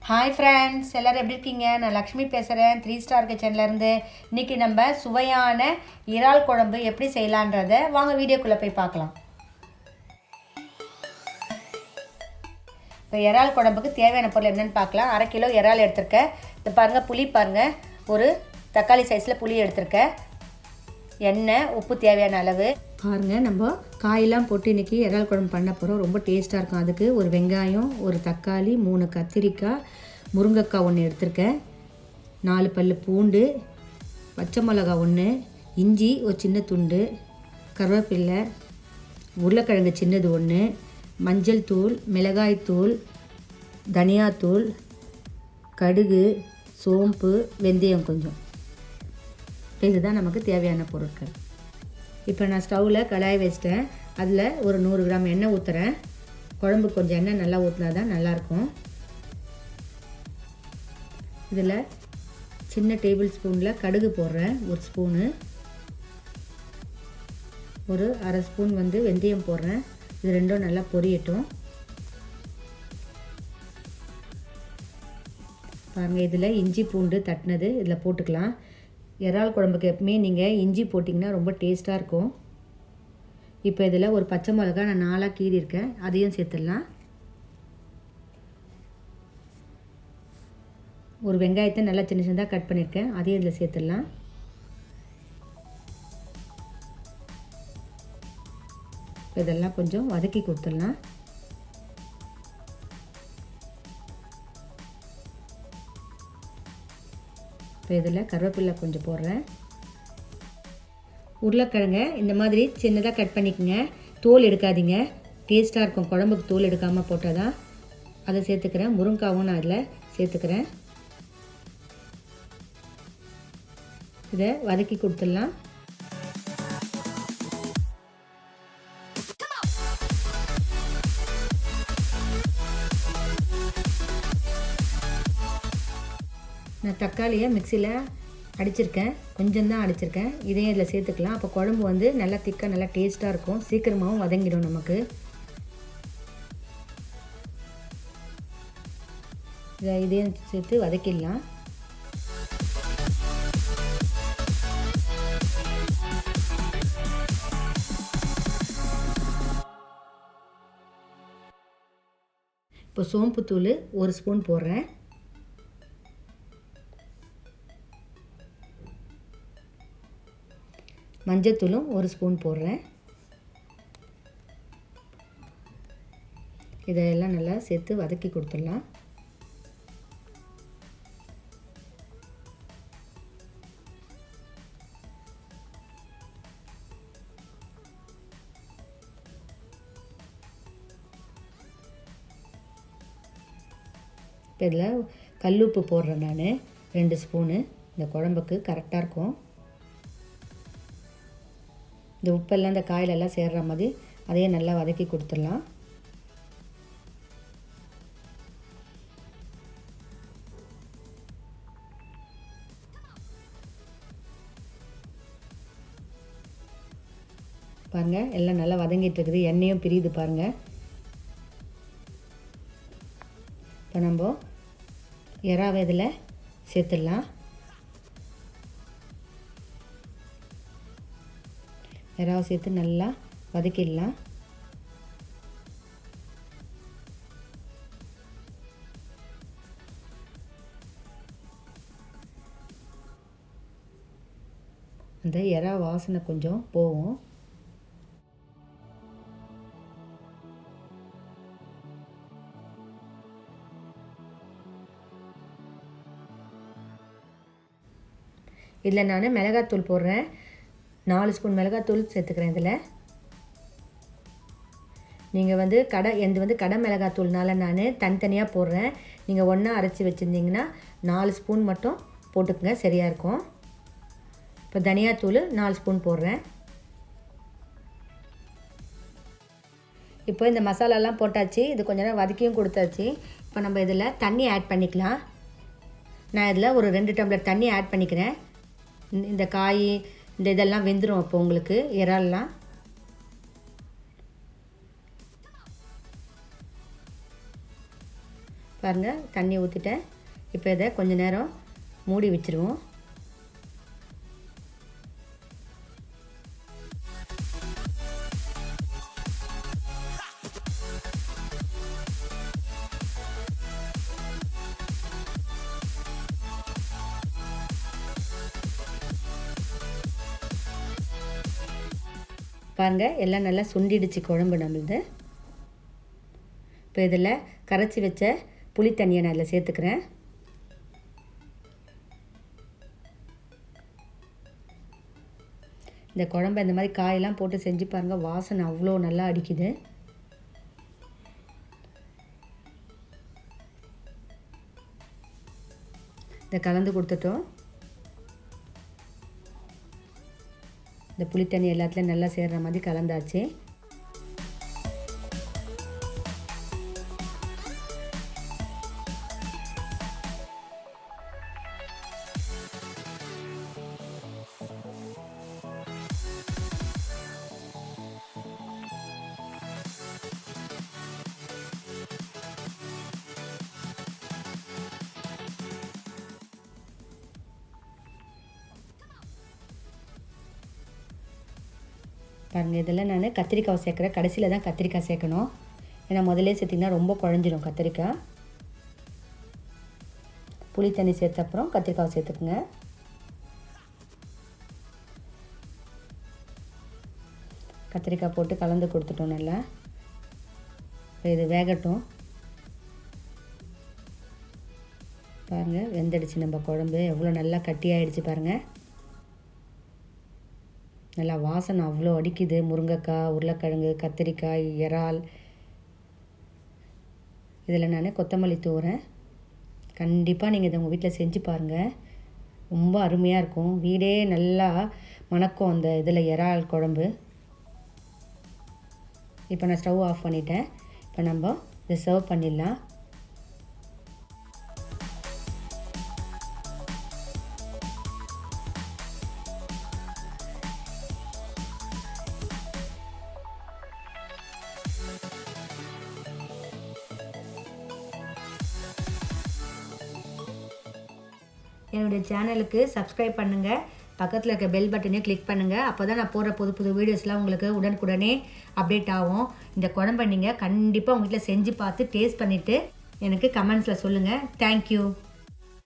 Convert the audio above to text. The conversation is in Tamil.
ஹாய் ஃப்ரெண்ட்ஸ், எல்லோரும் எப்படி இருக்கீங்க? நான் லக்ஷ்மி பேசுகிறேன், 3 ஸ்டார் கிச்சன்லேருந்து. இன்றைக்கி நம்ம சுவையான இறால் குழம்பு எப்படி செய்யலான்றதை வாங்க வீடியோக்குள்ளே போய் பார்க்கலாம். இப்போ இறால் குழம்புக்கு தேவையான பொருள் என்னென்னு பார்க்கலாம். 1/2 கிலோ இறால் எடுத்திருக்கேன். இது பாருங்கள், புளி பாருங்கள், ஒரு தக்காளி சைஸில் புளி எடுத்திருக்கேன். எண்ணெய், உப்பு தேவையான அளவு. பாருங்கள், நம்ம காயெல்லாம் போட்டு இன்றைக்கி இறால் குழம்பு பண்ண போகிறோம். ரொம்ப டேஸ்ட்டாக இருக்கும். அதுக்கு ஒரு வெங்காயம், ஒரு தக்காளி, 3 கத்திரிக்காய், முருங்கைக்காய் 1 எடுத்திருக்கேன், 4 பல் பூண்டு, பச்சை மிளகாய் 1, இஞ்சி ஒரு சின்ன துண்டு, கருவேப்பிலை, உருளைக்கிழங்கு சின்னது 1, மஞ்சள் தூள், மிளகாய் தூள், தனியாத்தூள், கடுகு, சோம்பு, வெந்தயம் கொஞ்சம். இதுதான் நமக்கு தேவையான பொருட்கள். இப்போ நான் ஸ்டவ்வில் கடாய் வச்சிட்டேன். அதில் ஒரு 100 கிராம் எண்ணெய் ஊற்றுறேன். குழம்பு கொஞ்சம் எண்ணெய் நல்லா ஊற்றினா தான் நல்லாயிருக்கும். இதில் சின்ன டேபிள் ஸ்பூனில் கடுகு போடுறேன், 1 ஸ்பூனு. ஒரு 1/2 ஸ்பூன் வெந்தயம் போடுறேன். இது ரெண்டும் நல்லா பொரியட்டும். பாருங்கள், இதில் இஞ்சி பூண்டு தட்டினது இதில் போட்டுக்கலாம். இறால் குழம்புக்கு எப்பவுமே நீங்கள் இஞ்சி போட்டிங்கன்னா ரொம்ப டேஸ்ட்டாக இருக்கும். இப்போ இதில் ஒரு பச்சை மிளகா நான் 4 கீறியிருக்கேன், அதையும் சேர்த்துடலாம். ஒரு வெங்காயத்தை நல்லா சின்ன சின்னதாக கட் பண்ணியிருக்கேன், அதையும் இதில் சேர்த்துடலாம். இதெல்லாம் கொஞ்சம் வதக்கி கொடுத்துடலாம். இப்போ இதில் கருவேப்பிலை கொஞ்சம் போடுறேன். உருளைக்கிழங்க இந்த மாதிரி சின்னதாக கட் பண்ணிக்கோங்க, தோல் எடுக்காதீங்க, டேஸ்ட்டாக இருக்கும். குழம்புக்கு தோல் எடுக்காமல் போட்டால் தான். அதை சேர்த்துக்கிறேன். முருங்காவும் நான் அதில் சேர்த்துக்கிறேன். இதை வதக்கி கொடுத்துடலாம். நான் தக்காளியை மிக்சியில் அடிச்சிருக்கேன், கொஞ்சம் தான் அடிச்சிருக்கேன். இதையும் இதில் சேர்த்துக்கலாம். அப்போ குழம்பு நல்லா திக்காக நல்லா டேஸ்ட்டாக இருக்கும், சீக்கிரமாகவும் வதங்கிடும் நமக்கு. இதையும் சேர்த்து வதக்கிடலாம். இப்போ சோம்புத்தூள் 1 ஸ்பூன் போடுறேன். மஞ்சத்தூளும் 1 ஸ்பூன் போடுறேன். இதெல்லாம் நல்லா சேர்த்து வதக்கி கொடுத்துடலாம். இப்போ இதில் கல்லுப்பு போடுறேன் நான், 2 ஸ்பூனு. இந்த குழம்புக்கு கரெக்டாக இருக்கும். இந்த உப்பெல்லாம் இந்த காயிலெல்லாம் சேர்கிற மாதிரி அதையே நல்லா வதக்கி கொடுத்துடலாம். பாருங்கள், எல்லாம் நல்லா வதங்கிட்டு இருக்குது, எண்ணெயும் பிரியுது பாருங்கள். இப்போ நம்ம இறாவை இதில் சேர்த்துடலாம். இறாவை சேர்த்து நல்லா வதக்கிடலாம். அந்த இறா வாசனை கொஞ்சம் போகும். இதில் நான் மிளகாத்தூள் போடுறேன், 4 ஸ்பூன் மிளகாத்தூள் சேர்த்துக்கிறேன். இதில் நீங்கள் கடை மிளகாத்தூள்னால நான் தனித்தனியாக போடுறேன். நீங்கள் ஒன்றா அரைச்சி வச்சுருந்தீங்கன்னா 4 ஸ்பூன் மட்டும் போட்டுக்குங்க, சரியாக இருக்கும். இப்போ தனியாத்தூள் 4 ஸ்பூன் போடுறேன். இப்போ இந்த மசாலாலாம் போட்டாச்சு, இது கொஞ்ச நேரம் வதக்கியும் கொடுத்தாச்சு. இப்போ நம்ம இதில் தண்ணி ஆட் பண்ணிக்கலாம். நான் இதில் ஒரு 2 டம்ளர் தண்ணி ஆட் பண்ணிக்கிறேன். இந்த காய் இந்த இதெல்லாம் வெந்துடும் அப்போ உங்களுக்கு இறால்லாம். பாருங்கள் தண்ணி ஊற்றிட்டேன். இப்போ இதை கொஞ்ச நேரம் மூடி வச்சுருவோம். பாருங்கள் எல்லாம் நல்லா சுண்டிடுச்சு குழம்பு நம்மளுது. இப்போ இதில் கரைச்சி வச்ச புளி தண்ணியை நான் இதில் சேர்த்துக்கிறேன். இந்த குழம்பு இந்த மாதிரி காயெல்லாம் போட்டு செஞ்சு பாருங்கள், வாசனை அவ்வளோ நல்லா அடிக்குது. இதை கலந்து கொடுத்துட்டோம். இந்த புளி தண்ணி எல்லாத்துலேயும் நல்லா சேர்கிற மாதிரி கலந்தாச்சு. பாருங்கள் இதில் நான் கத்திரிக்காய் சேர்க்குறேன். கடைசியில் தான் கத்திரிக்காய் சேர்க்கணும், ஏன்னா முதல்ல சேர்த்திங்கன்னா ரொம்ப குழஞ்சிடும் கத்திரிக்காய். புளி தண்ணி சேர்த்த அப்புறம் கத்திரிக்காய் சேர்த்துக்குங்க. கத்திரிக்காய் போட்டு கலந்து கொடுத்துட்டோம் நல்லா. இது வேகட்டும். பாருங்கள் வெந்துடுச்சு நம்ம குழம்பு, எவ்வளோ நல்லா கட்டியாகிடுச்சு பாருங்கள். நல்லா வாசனை அவ்வளோ அடிக்குது. முருங்கைக்காய், உருளைக்கிழங்கு, கத்திரிக்காய், இறால், இதில் நான் கொத்தமல்லி தூவுறேன். கண்டிப்பாக நீங்கள் இதை உங்கள் வீட்டில் செஞ்சு பாருங்கள், ரொம்ப அருமையாக இருக்கும். வீடே நல்லா மணக்கும் அந்த இதில் இறால் குழம்பு. இப்போ நான் ஸ்டவ் ஆஃப் பண்ணிட்டேன். இப்போ நம்ம இதை சர்வ் பண்ணிடலாம். என்னுடைய சேனலுக்கு சப்ஸ்கிரைப் பண்ணுங்கள், பக்கத்தில் இருக்க பெல் பட்டனையும் கிளிக் பண்ணுங்கள். அப்போ தான் நான் போடுற புது வீடியோஸ்லாம் உங்களுக்கு உடனுக்குடனே அப்டேட் ஆகும். இந்த குழம்பை நீங்கள் கண்டிப்பாக உங்கள் வீட்டில் செஞ்சு பார்த்து டேஸ்ட் பண்ணிவிட்டு எனக்கு கமெண்ட்ஸில் சொல்லுங்கள். தேங்க்யூ.